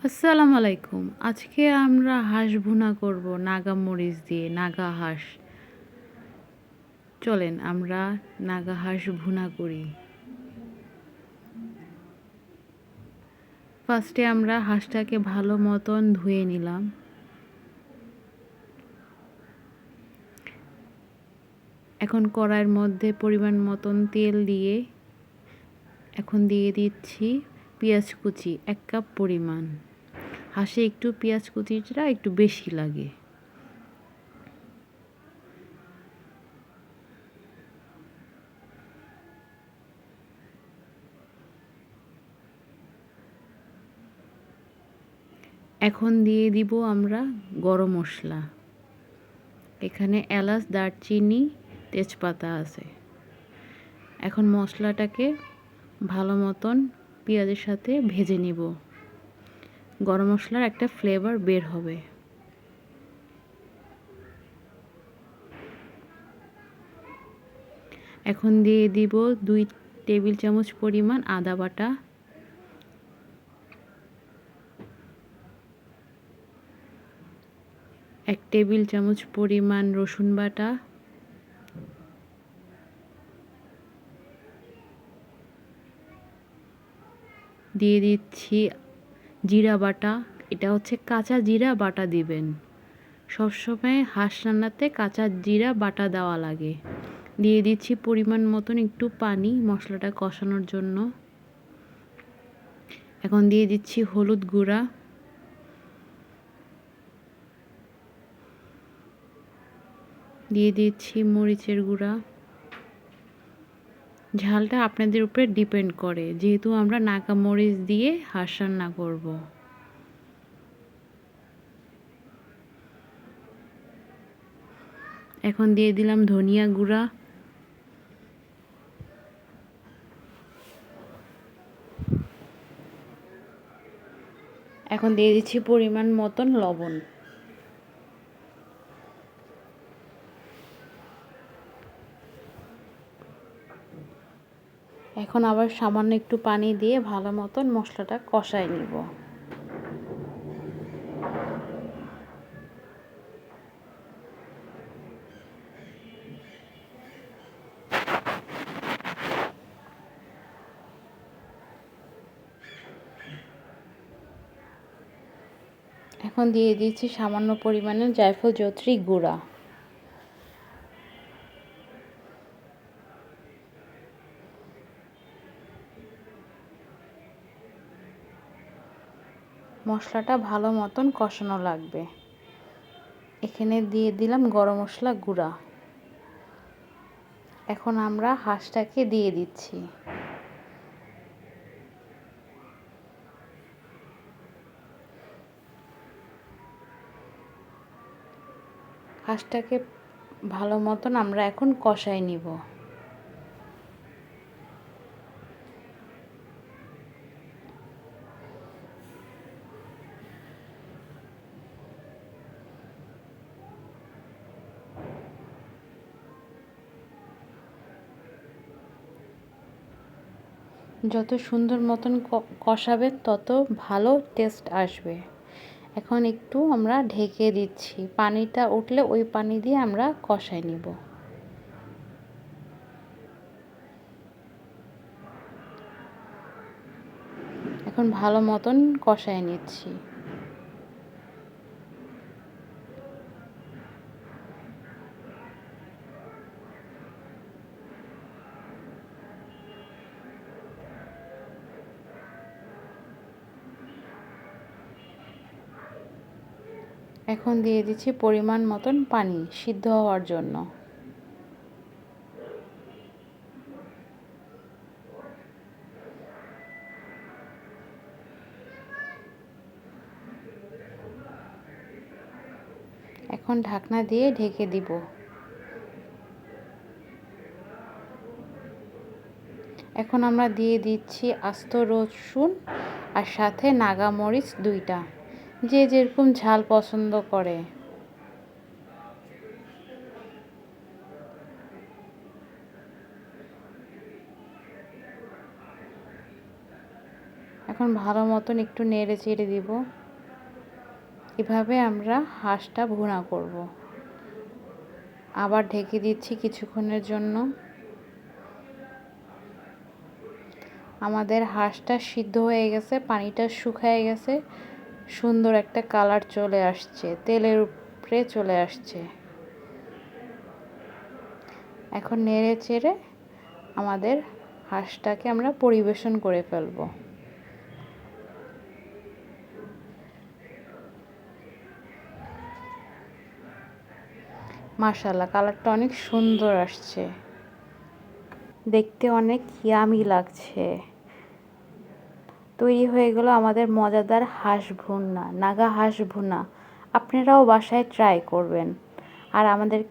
আসসালামু আলাইকুম। আজকে আমরা হাঁস ভুনা করব নাগা মরিচ দিয়ে, নাগা হাঁস। চলেন আমরা নাগা হাঁস ভুনা করি। ফার্স্টে আমরা হাঁসটাকে ভালো মতন ধুয়ে নিলাম। এখন কড়াইয়ের মধ্যে পরিমাণ মতন তেল দিয়ে এখন দিয়ে দিচ্ছি পেঁয়াজ কুচি 1 কাপ পরিমাণ। হাঁসে একটু পেঁয়াজ কুচিটা একটু বেশি লাগে। এখন দিয়ে দিব আমরা গরম মশলা। এখানে এলাচ, দারচিনি, তেজপাতা আছে। এখন মশলাটাকে ভালো মতন পেঁয়াজের সাথে ভেজে নিব। গরম মশলার একটা ফ্লেভার বের হবে। এখন দিয়ে দিব 2 টেবিল চামচ পরিমাণ আদা বাটা, 1 টেবিল চামচ পরিমাণ রসুন বাটা, দিয়ে দিচ্ছি জিরা বাটা। এটা হচ্ছে কাঁচা জিরা বাটা দিবেন। সবসময় হাঁস রান্নাতে কাঁচা জিরা বাটা দেওয়া লাগে। দিয়ে দিচ্ছি পরিমাণ মতন একটু পানি মশলাটা কষানোর জন্য। এখন দিয়ে দিচ্ছি হলুদ গুঁড়া, দিয়ে দিচ্ছি মরিচের গুঁড়া। ঝালটা আপনাদের উপরে ডিপেন্ড করে, যেহেতু আমরা নাগা মরিচ দিয়ে হাঁস রান্না করব। এখন দিয়ে দিলাম ধনিয়া গুঁড়া, এখন দিয়ে দিচ্ছি পরিমাণ মতন লবণ। এখন আবার সামান্য একটু পানি দিয়ে ভালো মতন মশলাটা কষায় নিব। এখন দিয়ে দিচ্ছি সামান্য পরিমাণে জায়ফল জয়ত্রী গুঁড়া। মশলাটা ভালো মতন কষানো লাগবে। এখানে দিয়ে দিলাম গরম মশলা গুঁড়া। এখন আমরা হাঁসটাকে দিয়ে দিচ্ছি। হাঁসটাকে ভালো মতন আমরা এখন কষায় নিব। যত সুন্দর মতন কষাবেন তত ভালো টেস্ট আসবে। এখন একটু আমরা ঢেকে দিচ্ছি, পানিটা উঠলে ওই পানি দিয়ে আমরা কষায় নিব। এখন ভালো মতন কষায় নিচ্ছি। এখন দিয়ে দিচ্ছি পরিমাণ মতন পানি সিদ্ধ হওয়ার জন্য। এখন ঢাকনা দিয়ে ঢেকে দিব। এখন আমরা দিয়ে দিচ্ছি আস্ত রসুন আর সাথে নাগা মরিচ 2টা, যে যেরকম ঝাল পছন্দ করে। এখন ভালো মতন একটু নেড়ে চেড়ে দিব। এভাবে আমরা হাঁসটা ভুনা করব। আবার ঢেকে দিচ্ছি কিছুক্ষণের জন্য। আমাদের হাঁসটা সিদ্ধ হয়ে গেছে, পানিটা শুকিয়ে গেছে, সুন্দর একটা কালার চলে আসছে, তেলের উপরে চলে আসছে। এখন নেড়ে চেড়ে আমাদের হাঁসটাকে আমরা পরিবেশন করে ফেলব। মাশাআল্লাহ, কালারটা অনেক সুন্দর আসছে, দেখতে অনেক ইয়ামি লাগছে। তৈরি হয়ে গেল আমাদের মজাদার হাঁস ভুনা, নাগা হাঁস ভুনা। আপনারাও বাসায় ট্রাই করবেন আর আমাদের